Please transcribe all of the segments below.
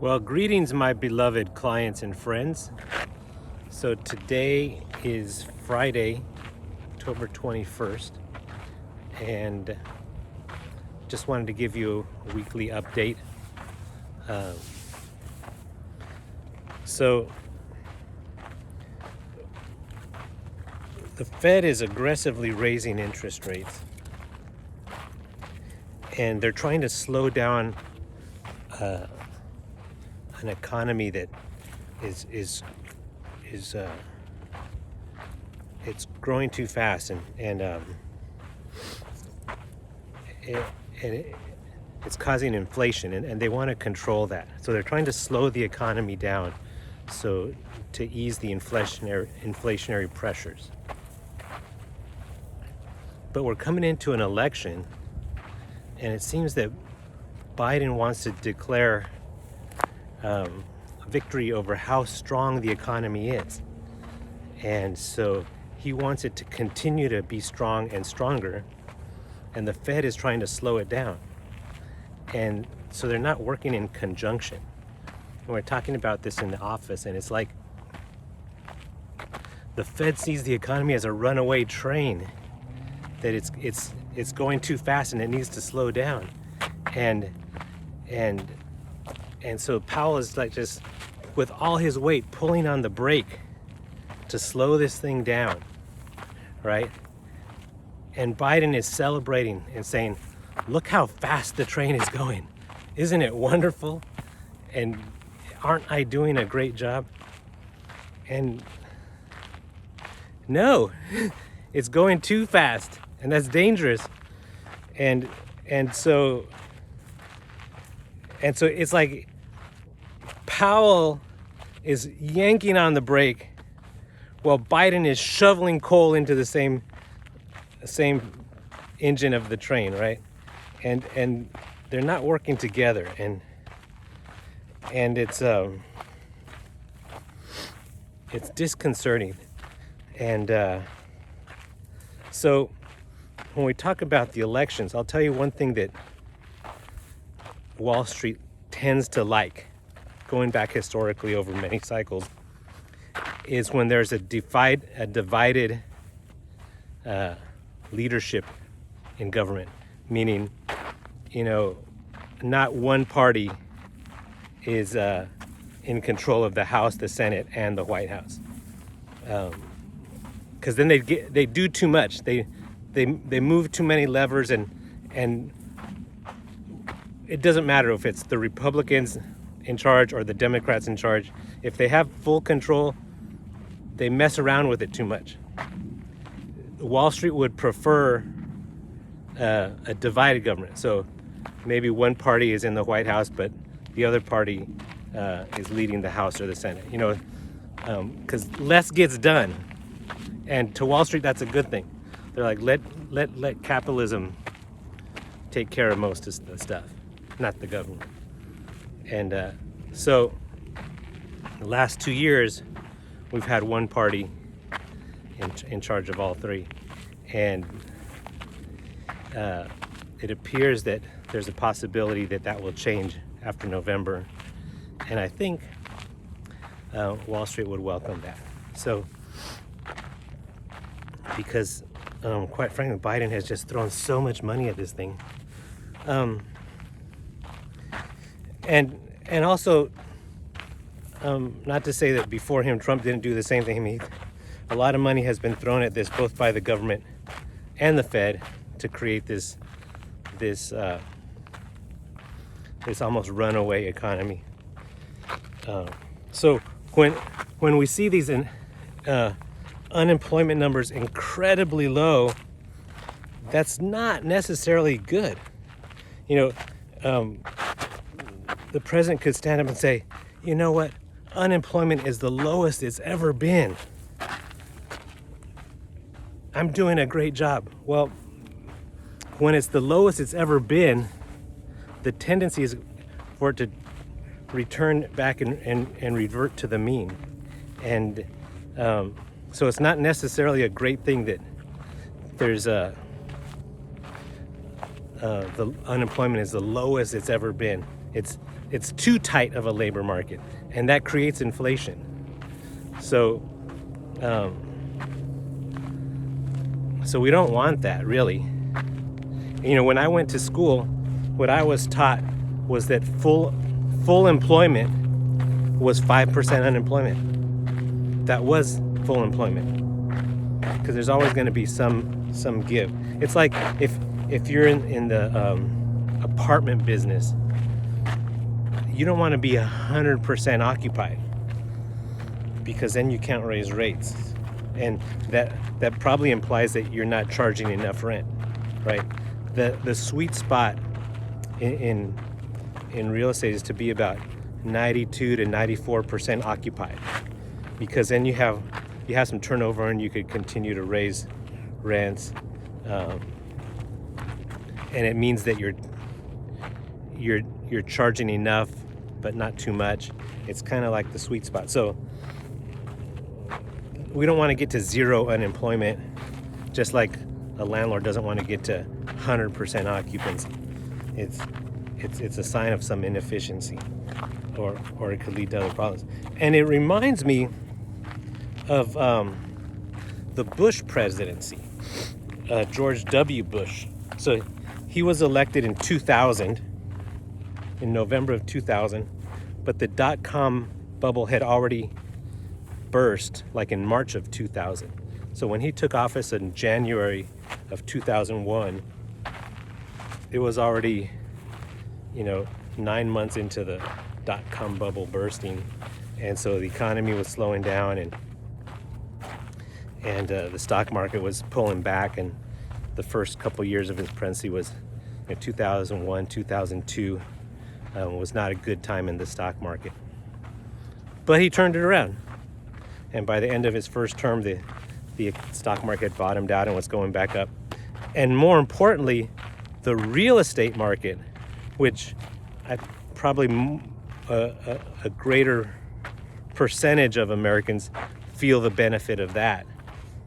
Well, greetings, my beloved clients and friends. So today is Friday, October 21st, and just wanted to give you a weekly update. So the Fed is aggressively raising interest rates, and they're trying to slow down an economy that is it's growing too fast, and it's causing inflation, and they want to control that. So they're trying to slow the economy down, so to ease the inflationary pressures. But we're coming into an election, and it seems that Biden wants to declare victory over how strong the economy is. And so he wants it to continue to be strong and stronger, and the Fed is trying to slow it down. And so they're not working in conjunction. And we're talking about this in the office, and it's like the Fed sees the economy as a runaway train, that it's going too fast and it needs to slow down. And so Powell is like just with all his weight pulling on the brake to slow this thing down, right? And Biden is celebrating and saying, look how fast the train is going. Isn't it wonderful? And aren't I doing a great job? And no, it's going too fast, and that's dangerous. And so it's like Powell is yanking on the brake while Biden is shoveling coal into the same engine of the train, right? And they're not working together, and it's disconcerting. And so when we talk about the elections, I'll tell you one thing that Wall Street tends to like, going back historically over many cycles, is when there's a divided leadership in government, meaning, not one party is in control of the House, the Senate, and the White House, because then they do too much. They move too many levers, and it doesn't matter if it's the Republicans in charge or the Democrats in charge. If they have full control, they mess around with it too much. Wall Street would prefer a divided government. So maybe one party is in the White House, but the other party is leading the House or the Senate. Because less gets done, and to Wall Street that's a good thing. They're like, let capitalism take care of most of the stuff, not the government. And so the last 2 years, we've had one party in charge of all three. And it appears that there's a possibility that will change after November. And I think Wall Street would welcome that. So, because quite frankly, Biden has just thrown so much money at this thing. And also, not to say that before him Trump didn't do the same thing. I mean, a lot of money has been thrown at this, both by the government and the Fed, to create this almost runaway economy. So when we see these unemployment numbers incredibly low, that's not necessarily good. The president could stand up and say, you know what, unemployment is the lowest it's ever been. I'm doing a great job. Well, when it's the lowest it's ever been, the tendency is for it to return back and revert to the mean. And so it's not necessarily a great thing that there's the unemployment is the lowest it's ever been. It's too tight of a labor market, and that creates inflation. So so we don't want that, really. You know, when I went to school, what I was taught was that full employment was 5% unemployment. That was full employment, because there's always going to be some give. It's like if you're in the apartment business, you don't want to be 100% occupied, because then you can't raise rates, and that probably implies that you're not charging enough rent, right? The sweet spot in real estate is to be about 92 to 94% occupied, because then you have some turnover and you could continue to raise rents, and it means that you're charging enough but not too much. It's kind of like the sweet spot. So we don't want to get to zero unemployment, just like a landlord doesn't want to get to 100% occupancy. It's a sign of some inefficiency, or it could lead to other problems. And it reminds me of the Bush presidency, George W. Bush. So he was elected in 2000, in November of 2000, but the dot-com bubble had already burst, like in March of 2000. So when he took office in January of 2001, it was already, 9 months into the dot-com bubble bursting, and so the economy was slowing down, and the stock market was pulling back, and the first couple years of his presidency was 2001, 2002 was not a good time in the stock market. But he turned it around, and by the end of his first term, the stock market bottomed out and was going back up. And more importantly, the real estate market, which probably a greater percentage of Americans feel the benefit of that,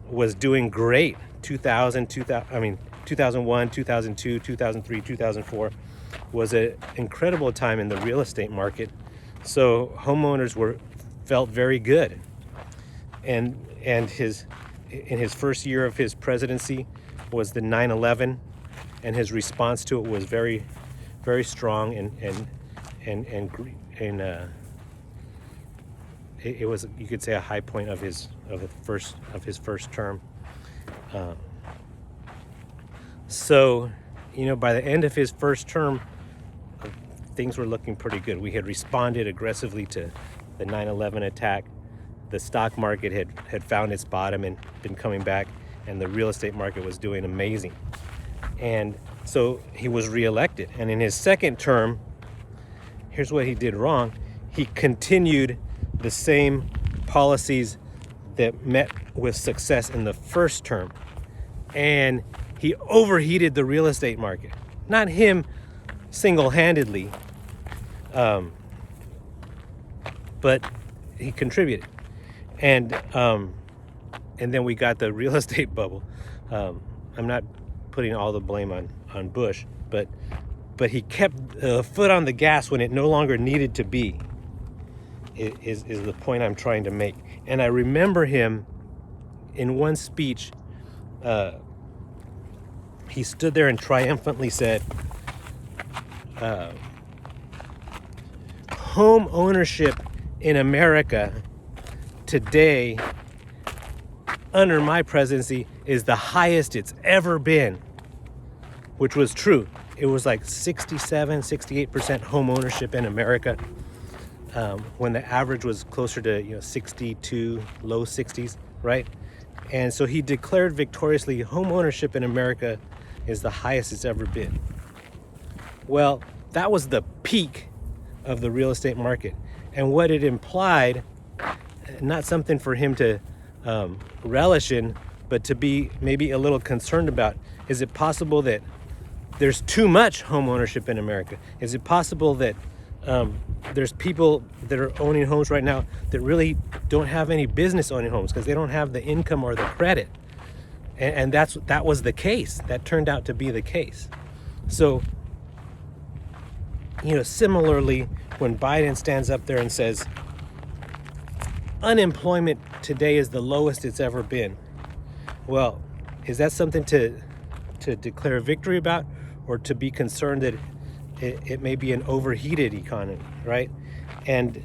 was doing great. 2001, 2002, 2003, 2004 was an incredible time in the real estate market. So homeowners felt very good. And in his first year of his presidency was the 9/11, and his response to it was very, very strong, and it was, you could say, a high point of his first term. So, by the end of his first term, things were looking pretty good. We had responded aggressively to the 9/11 attack. The stock market had found its bottom and been coming back, and the real estate market was doing amazing. And so he was reelected. And in his second term, here's what he did wrong. He continued the same policies that met with success in the first term. And he overheated the real estate market. Not him single-handedly, but he contributed. And then we got the real estate bubble. I'm not putting all the blame on Bush, but he kept a foot on the gas when it no longer needed to be, is the point I'm trying to make. And I remember him in one speech, he stood there and triumphantly said, home ownership in America today, under my presidency, is the highest it's ever been, which was true. It was like 67, 68% home ownership in America, when the average was closer to 62, low 60s, right? And so he declared victoriously, home ownership in America is the highest it's ever been. Well, that was the peak of the real estate market. And what it implied, not something for him to relish in, but to be maybe a little concerned about. Is it possible that there's too much home ownership in America? Is it possible that there's people that are owning homes right now that really don't have any business owning homes because they don't have the income or the credit? And that was the case. That turned out to be the case. So, similarly, when Biden stands up there and says, unemployment today is the lowest it's ever been. Well, is that something to declare victory about, or to be concerned that it may be an overheated economy, right? And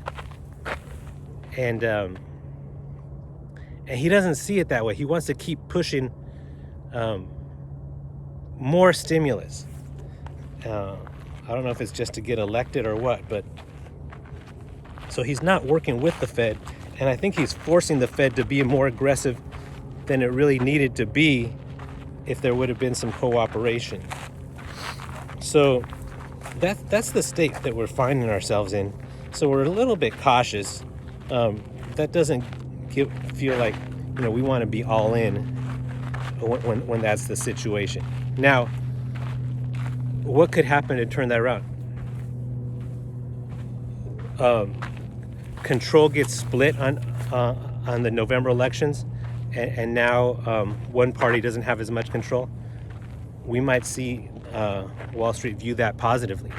he doesn't see it that way. He wants to keep pushing more stimulus. I don't know if it's just to get elected or what, but so he's not working with the Fed, and I think he's forcing the Fed to be more aggressive than it really needed to be if there would have been some cooperation. So that's the state that we're finding ourselves in. So we're a little bit cautious. That doesn't feel like we want to be all in when that's the situation. Now, what could happen to turn that around? Control gets split on the November elections, and now one party doesn't have as much control. We might see Wall Street view that positively.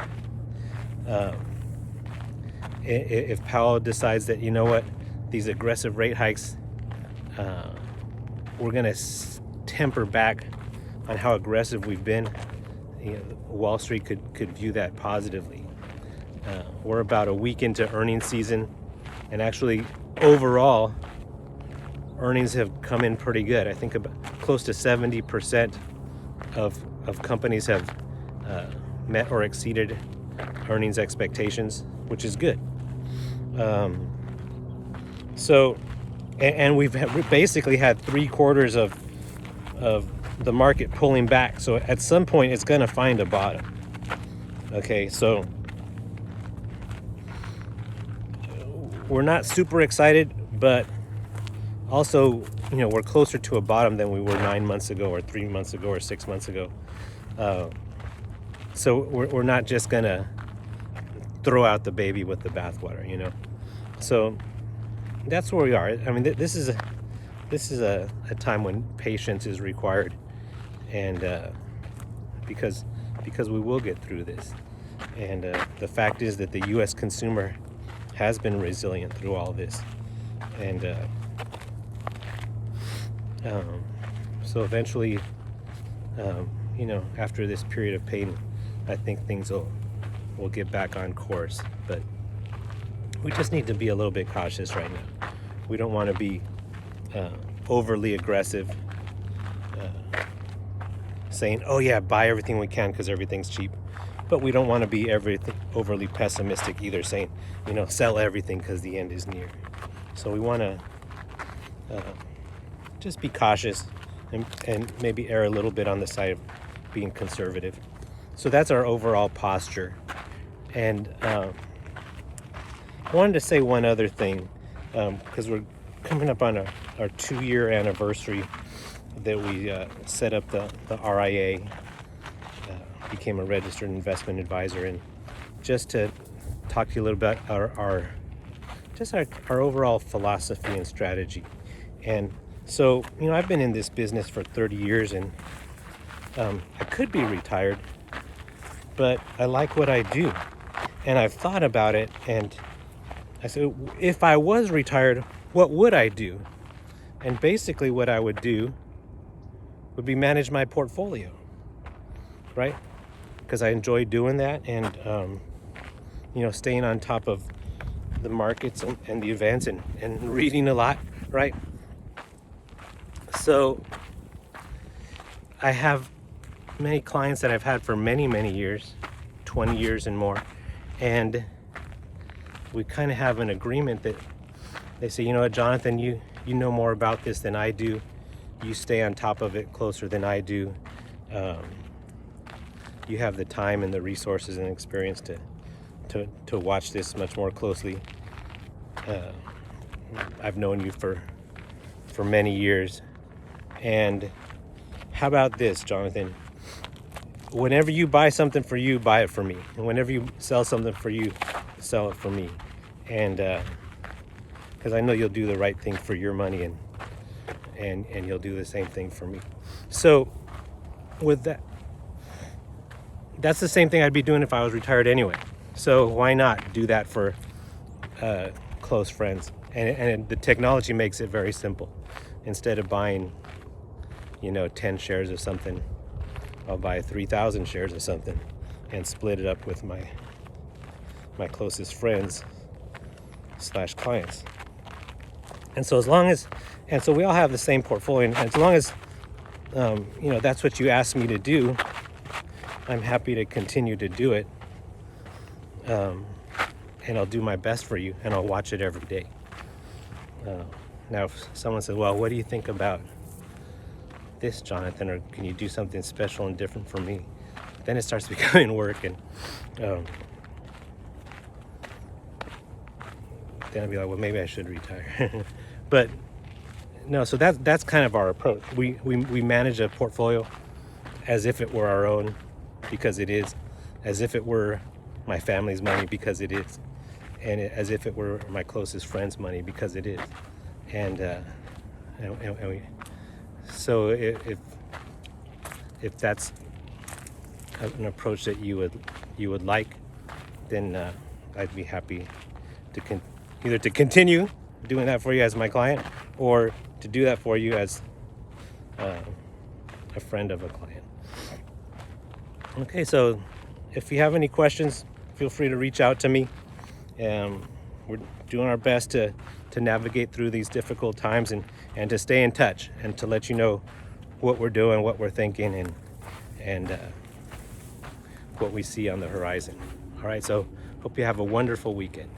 If Powell decides that, these aggressive rate hikes, we're going to temper back on how aggressive we've been, Wall Street could view that positively. We're about a week into earnings season, and actually overall earnings have come in pretty good. I think about close to 70% of companies have met or exceeded earnings expectations, which is good. And we've basically had 3 quarters of the market pulling back. So at some point it's going to find a bottom. Okay, so we're not super excited, but also, we're closer to a bottom than we were 9 months ago, or 3 months ago, or 6 months ago. So we're not just gonna throw out the baby with the bathwater, So that's where we are. I mean, this is a time when patience is required, and because we will get through this. And the fact is that the U.S. consumer has been resilient through all this, and so eventually, after this period of pain, I think things will get back on course. But we just need to be a little bit cautious right now. We don't want to be overly aggressive, saying, "Oh yeah, buy everything we can because everything's cheap." But we don't want to be overly pessimistic either, saying, sell everything because the end is near. So we want to just be cautious and maybe err a little bit on the side of being conservative. So that's our overall posture. And I wanted to say one other thing, because we're coming up on our 2-year anniversary that we set up the RIA, became a registered investment advisor, and just to talk to you a little bit about our overall philosophy and strategy. And so, I've been in this business for 30 years, and I could be retired, but I like what I do. And I've thought about it, and I said, if I was retired, what would I do? And basically what I would do would be manage my portfolio, right? Because I enjoy doing that, and staying on top of the markets and the events, and reading a lot, right? So I have many clients that I've had for many, many years, 20 years and more, and we kind of have an agreement that they say, Jonathan, you know more about this than I do. You stay on top of it closer than I do. You have the time and the resources and experience to watch this much more closely. I've known you for many years. And how about this, Jonathan? Whenever you buy something for you, buy it for me. And whenever you sell something for you, sell it for me. And because I know you'll do the right thing for your money, and you'll do the same thing for me. So with that's the same thing I'd be doing if I was retired anyway. So why not do that for close friends? And the technology makes it very simple. Instead of buying, 10 shares of something, I'll buy 3,000 shares of something and split it up with my closest friends / clients. And so so we all have the same portfolio, and as long as that's what you asked me to do, I'm happy to continue to do it. And I'll do my best for you, and I'll watch it every day. Now, if someone says, well, what do you think about this, Jonathan, or can you do something special and different for me? Then it starts becoming work, and then I'll be like, well, maybe I should retire. But no, so that's kind of our approach. We manage a portfolio as if it were our own, because it is, as if it were my family's money, because it is, and as if it were my closest friend's money, because it is. And so if that's an approach that you would like, then I'd be happy to either to continue doing that for you as my client, or to do that for you as a friend of a client. Okay, so if you have any questions, feel free to reach out to me. We're doing our best to navigate through these difficult times, and to stay in touch, and to let you know what we're doing, what we're thinking, and what we see on the horizon. All right, so hope you have a wonderful weekend.